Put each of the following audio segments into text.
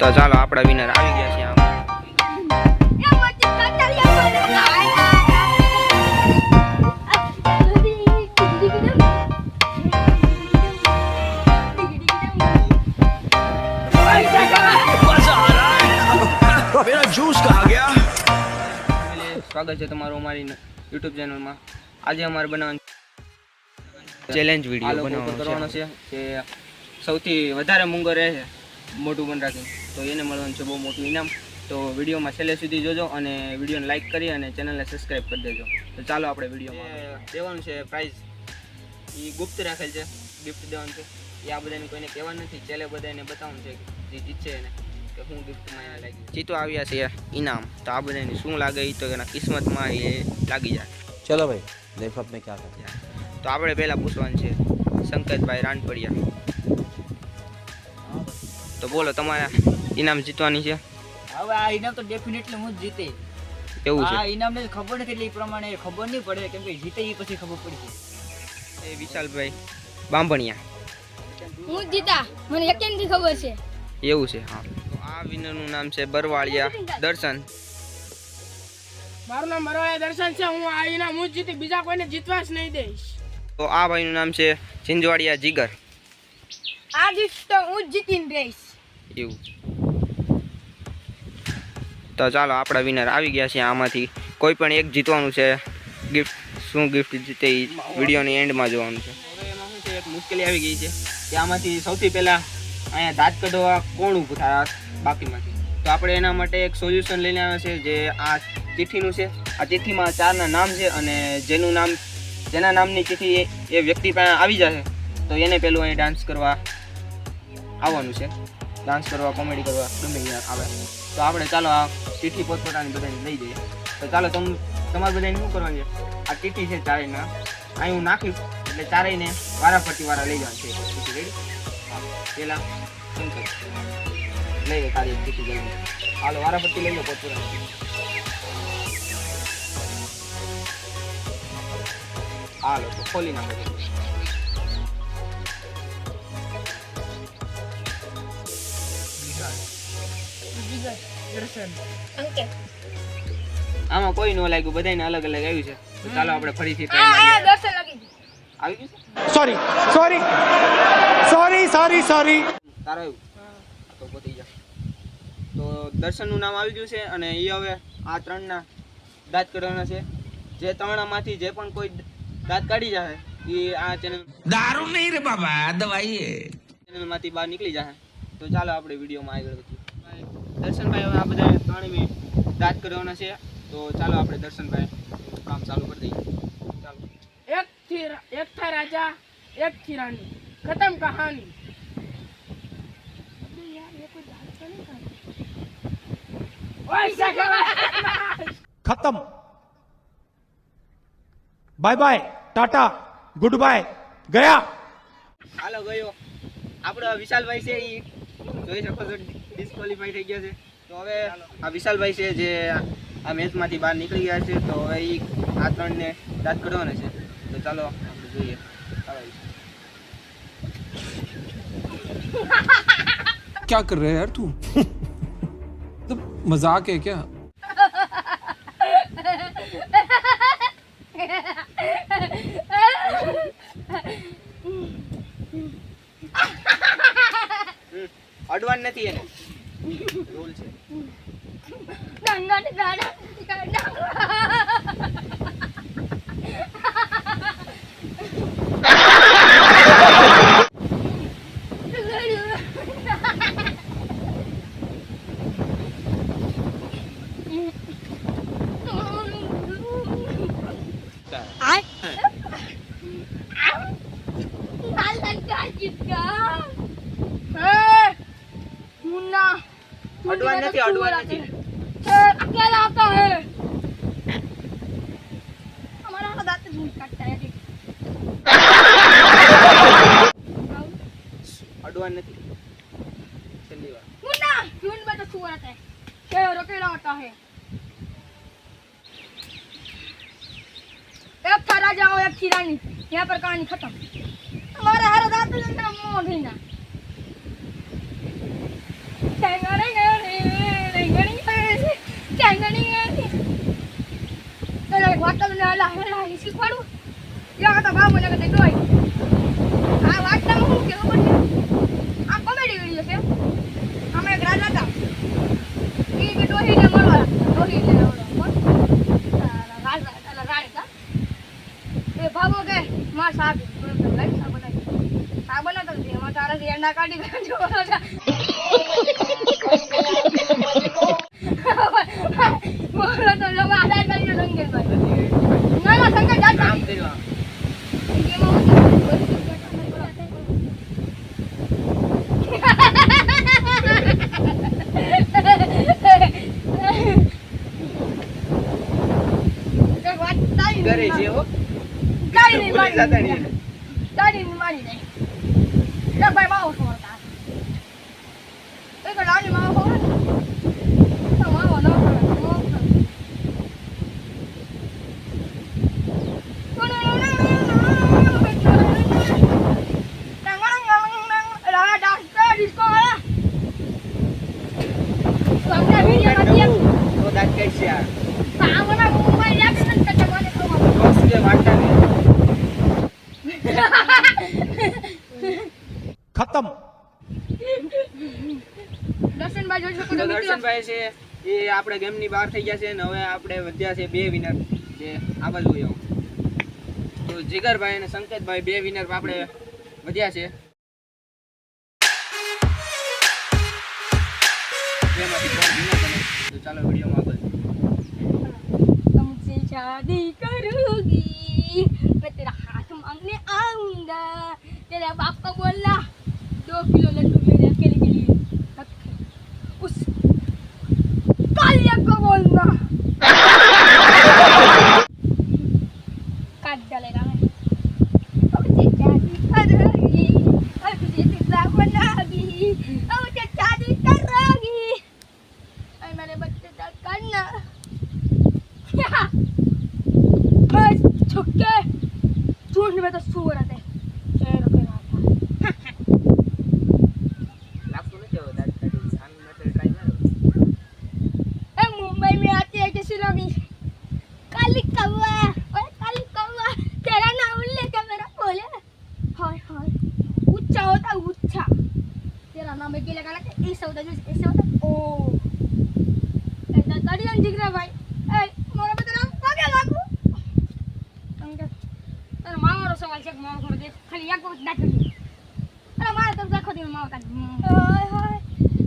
તો ચાલો આપણા વિનર આવી ગયા છે આમ. मेरा जूस कहाँ गया? સ્વાગત છે તમારું અમારી યુટ્યુબ ચેનલમાં. આજે અમારે બનાવવાનું ચેલેન્જ વિડીયો કરવાનો છે કે સૌથી વધારે મૂંગો રહે છે મોટું બન રાખીને તો એને મળવાનું છે બહુ મોટું ઇનામ. તો વિડીયોમાં છેલ્લે સુધી જોજો અને વિડીયોને લાઇક કરી અને ચેનલને સબસ્ક્રાઈબ કરી દેજો. તો ચાલો આપણે વિડીયોમાં દેવાનું છે પ્રાઇઝ એ ગુપ્ત રાખેલ છે, ગિફ્ટ દેવાનું છે એ આ બધાને કોઈને કહેવાનું નથી. છેલ્લે બધાને બતાવવાનું છે જે જીતશે એને કે હું ગિફ્ટમાં એને લાગી જીતો આવ્યા છે ઇનામ. તો આ બધાને શું લાગે એ તો એના કિસ્મતમાં એ લાગી જાય. चलो भाई देखो अब मैं क्या कर दिया. તો આપણે પહેલાં પૂછવાનું છે સંકેતભાઈ રાનપડિયા. તો બોલો તમારા ઇનામ જીતવાની છે. હવે આ ઇનામ તો ડેફિનેટલી હું જ જીતે. એવું છે. આ ઇનામને ખબર નથી એટલે એ પ્રમાણે ખબર નહીં પડે કેમ કે જીતે એ પછી ખબર પડી એ વિશાલભાઈ બાંભણિયા. હું જીતા, મને એકેન્ડથી ખબર છે. એવું છે. હા, તો આ વિનરનું નામ છે બરવાળિયા દર્શન. મારું નામ બરવાળિયા દર્શન છે. હું આ ઇનામ હું જ જીતી, બીજા કોઈને જીતવા જ નહીં દઈશ. તો આ ભાઈનું નામ છે ચિંજવાડિયા જીગર. આ ગિફ્ટ તો હું જ જીતીને રહીશ. એવું. તો ચાલો આપણા વિનર આવી ગયા છે. આમાંથી કોઈ પણ એક જીતવાનું છે. ગિફ્ટ શું ગિફ્ટ જીતે એ વિડીયોની એન્ડમાં જોવાનું છે. હવે એમાં શું છે, એક મુશ્કેલી આવી ગઈ છે કે આમાંથી સૌથી પહેલાં અહીંયા દાંત કઢવા કોણ ઊભું થાય બાકીમાંથી. તો આપણે એના માટે એક સોલ્યુશન લઈને આવ્યા છે જે આ ચિઠ્ઠીનું છે. આ ચિઠ્ઠીમાં 4ના નામ છે અને જેના નામની ચિઠ્ઠી એ વ્યક્તિ પાસે આવી જશે તો એને પેલું અહીં ડાન્સ કરવા આવવાનું છે. ડાન્સ કરવા, કોમેડી કરવા ગમે ત્યાં આવે. તો આપણે ચાલો આ ચિઠ્ઠી પોતપોતાની બધાને લઈ જઈએ. તો ચાલો તમારે બધાને શું કરવાનું છે, આ ચિઠ્ઠી છે ચારેયના અહીં હું નાખીશ એટલે ચારેયને વારાફરતી વારા લઈ જવાનું છે. ચિઠ્ઠી રેડી? હા, પહેલાં સંકેત લઈ લે તારી ચિઠ્ઠી જલ્દી. હાલો વારાફરતી લઈ લો પોતપોતાની. હાલો તો ખોલી નાખો. અંકેત. આમાં કોઈ ન લાગ્યું, બધાને અલગ અલગ આવ્યું છે. તો ચાલો આપણે ફરીથી try આ મારીએ. દર્શન લાગી ગયું. આવી ગયું છે? Sorry sorry sorry sorry sorry. તારો આવ્યું? તો પતી જા. તો દર્શનનું નામ આવી ગયું છે અને એ હવે આ 3ના દાંત કાઢવાના છે. જે 3માંથી જે પણ કોઈ દાંત કાઢી જાય એ આ दारू नहीं रे बाबा दवाई है. ચેનલમાંથી બહાર નીકળી જાય. તો ચાલો આપણે વિડીયોમાં આગળ વધીએ. દર્શનભાઈ હવે આ બધા 3 દાંત કાઢવાના છે. તો ચાલો આપણે દર્શનભાઈ કામ ચાલુ કરી દઈએ. ચાલો. એક था राजा, एक थी रानी, खत्म कहानी. खत्म. Bye bye, tata, good bye, गया. હાલો ગયો. આપણો વિશાલભાઈ છે એ જોઈ શકો છો ડિસ્ક્વોલિફાઈ થઈ ગયા છે. તો હવે આ વિશાલભાઈ છે જે આ મેચમાંથી બહાર નીકળી ગયા છે. તો હવે એ આ 3ને દાંત કાઢવાના છે. તો ચાલો આપણે જોઈએ. क्या कर रहे हैं यार तू? तो मजाक है क्या? અડવાન નથી એને રૂલ છે. અડવાન નથી, અડવાન નથી. अकेला आता है. हमारा दांत नहीं काटता है. અડવાન નથી. છેલ્લી વાર. मुन्ना झुंड में तो छुआ रहता है. शेर अकेला आता है. एक था राजा और एक थी रानी. यहाँ पर कहानी खत्म. हमारा हर दांत मुंह ढीना. ના કાઢી કાઢજો બોલો તો લો આધાર કરીને સંકેતભાઈ ના ના સંકેત જા કામ કર્યું ઘરે છે હો તારી પોલીસ હતા ને. મારી નહીં લે ભાઈ માવો છોડતા એક લાની માવો હોય તો માવો ન તો દાંત કાઢશે આ. દોસ્ત છે વાંટા ને. खत्म દર્શનભાઈ જોઈ શકો તો છો મિત્રો દર્શનભાઈ છે એ આપણે ગેમની બહાર થઈ ગયા છે અને હવે આપણે વધ્યા છે 2 વિનર જે આ બાજુ આવ્યો. તો જીગરભાઈ અને સંકેતભાઈ 2 વિનર આપણે વધ્યા છે. બેમાંથી કોણ winner બને? તો ચાલો વિડીયોમાં આગળ. तुमसे शादी करूंगी मैं तेरा हाथ मांगने आऊंगा तेरे बाप को बोलना 2 किलो लड्डू मेरे अकेले के लिए रखे उस कालिया को बोलना काट डालेगा मैं तुमसे शादी करूंगी और तुझे पिता बनाऊंगी और मुझे शादी करूंगी और मेरे बच्चे तक करना बस छुक्के झूठ में तो सुअर आते शेर के लाता લાગતું નથી હવે દાંત કાઢી. આનું મેટર ટ્રાય મારો. ए मुंबई में आती है किसी लोग काली कौवा ओए काली कौवा तेरा नाम लेके मेरा बोले हाय हाय ऊंचा होता ऊंचा तेरा नाम एक लगा के ऐसा होता जैसे ऐसे होता ओ ऐसा तड़ियन दिख रहा भाई ए मोरा पे तेरा आगे लागू अंकल अरे मारो सवाल चेक मारो कर दे खाली एक बात ना करी अरे मारो तब देखो दिन मारो का हाय हाय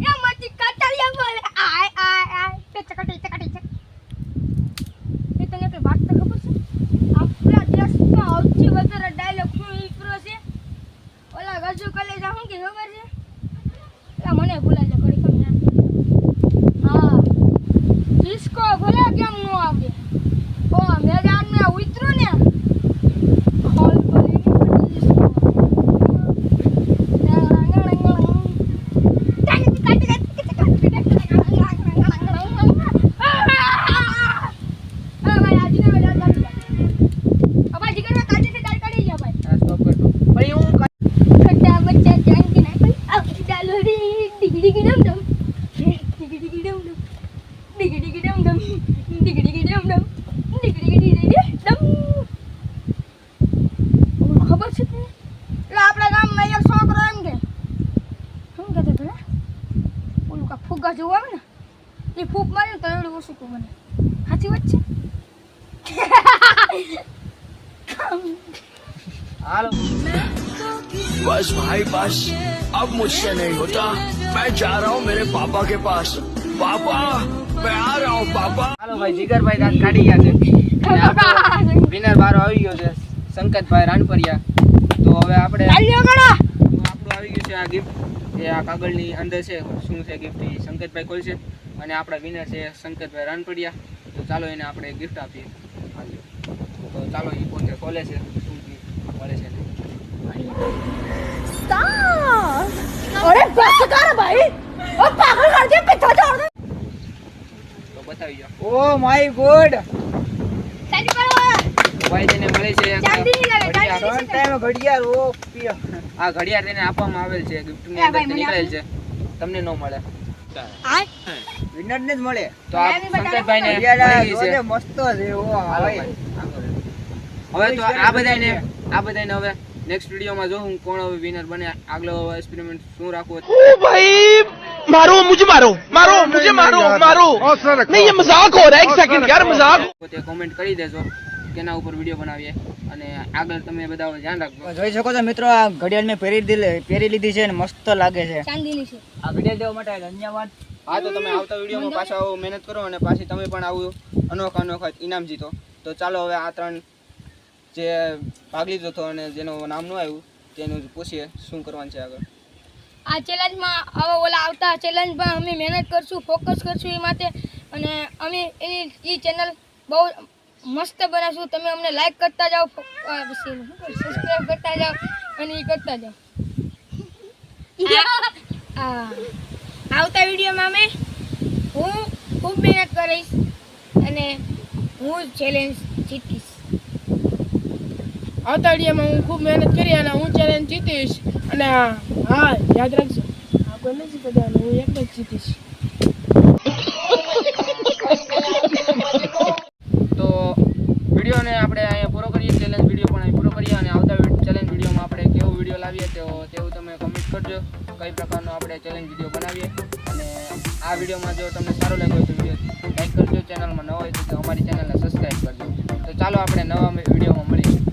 या मत कटलिया बोले आय आय आय चकटी चकटी चक ये तने पे बात तो खबर છે આપણા દેશમાં સૌથી વધારે ડાયલોગ શું ઈકરો છે ઓલા ગજુ કલેજા હું કે ખબર છે એલા મને ભૂલાઈ જાય ઘડી કમ હા ડિસ્કો ભલે કેમ નો આવડે ઓ મેદાન મે ઉતરો ને હોલ ભલે ડિસ્કો સ્ટોપ કરતો. પણ હું खट्टा बच्चा जान के ना कोई अब डालो रे डिगी डिगी डम डम डिगी डिगी डम डम डिगी डिगी डम डम डिगी डिगी डम डम डिगी डिगी डम खबर છે તને એટલે આપણા ગામમાં એક છોકરો એમ કે શું કહેતો હતો ઓલું કા ફુગ્ગા જેવું આવે ને એ ફૂક મારે તો એવડું ઓછું તું બને સાચી વાત છે હાલો. बस भाई बस अब मुझसे नहीं होता मैं जा रहा हूँ मेरे पापा के पास पापा मैं आ रहा हूँ पापा હાલો ભાઈ જીગરભાઈ દાંત કાઢી ગયા છે. અને આપણો વિનર બારો આવી ગયો છે સંકેતભાઈ રાણપરિયા. તો હવે આપણે ચાલ્યો ગણો આપણું આવી ગયું છે આ ગિફ્ટ જે આ કાગળની અંદર છે. શું છે ગિફ્ટ એ સંકેતભાઈ ખોલશે અને આપણા વિનર છે સંકેતભાઈ રાણપરિયા. તો ચાલો એને આપણે ગિફ્ટ આપીએ. તો ચાલો એ પોતે ખોલે છે શું મળે છે ને. अरे बस कर भाई ओ पागल कर दिया पिता छोड़ दे તો બતાવી જાઓ. ઓ માય ગોડ चालू करो ભાઈ તેને મળે છે એક ચાંદી ની લાગે ઘડિયાળ. ચાંદી ટાઈમ ઘડિયાળ. ઓ પિયો આ ઘડિયાળ તેને આપવામાં આવેલ છે ગિફ્ટની એ ભાઈ, અંદર મને નીકળેલ છે. તમને ન મળે આ વિનર ને જ મળે. તો આ મેં બી બતાવ્યું. સંકેતભાઈ ને મળી છે. મસ્ત છે. ઓ ભાઈ હવે તો આ બધાને હવે નેક્સ્ટ વિડીયોમાં જોઉં કોણ હવે વિનર બને. આગલો એક્સપેરિમેન્ટ શું રાખવું भाई मारो मुझे मारो मारो मुझे मारो मारो नहीं ये मजाक हो रहा है एक सेकंड यार मजाक તે કોમેન્ટ કરી દેજો કેના ઉપર વિડીયો બનાવીએ. અને આગળ તમે બધા ધ્યાન રાખજો. જોઈ શકો છો મિત્રો, આ ઘડિયાળ મેં પહેરી લીધી છે અને મસ્ત લાગે છે. ચાંદીની છે. આ ઘડિયાળ દેવા માટે ધન્યવાદ. હા, તો તમે આવતા વિડીયોમાં પાછા આવો મહેનત કરો અને પાછી તમે પણ આવું અનોખા ઇનામ જીતો. તો ચાલો હવે આ 3 જે ભાગ લીધો હતો અને જેનું નામ ન આવ્યું તેનું પૂછીએ શું કરવાનું છે આગળ. આ ચેલેન્જમાં આવતા ચેલેન્જમાં અમે મહેનત કરશું, ફોકસ કરશું એ માટે, અને અમે એ ચેનલ બહુ મસ્ત બનાવશું. તમે અમને લાઈક કરતા જાઓ, સબસ્ક્રાઈબ કરતા જાઓ અને એ કરતા જાઓ. આવતા વિડીયોમાં હું ખૂબ મહેનત કરીશ અને હું ચેલેન્જ જીતીશ. આવતા વિડીયોમાં હું ખૂબ મહેનત કરી અને હું ચેલેન્જ જીતીશ. અને હા, યાદ રાખજો, આ કોઈ નથી કહેવાનું, હું એક જ જીતીશ. તો વિડીયોને આપણે અહીંયા પૂરો કરીએ, ચેલેન્જ વિડીયો પણ અહીં પૂરો કરીએ અને આવતા ચેલેન્જ વિડીયોમાં આપણે કેવો વિડીયો લાવીએ તેવું તમે કમેન્ટ કરજો, કઈ પ્રકારનો આપણે ચેલેન્જ વિડીયો બનાવીએ. અને આ વિડીયોમાં જો તમને સારો લાગ્યો તો વિડીયો લાઈક કરજો, ચેનલમાં ન હોય તો અમારી ચેનલને સબસ્ક્રાઈબ કરજો. તો ચાલો આપણે નવા વિડીયોમાં મળીશું.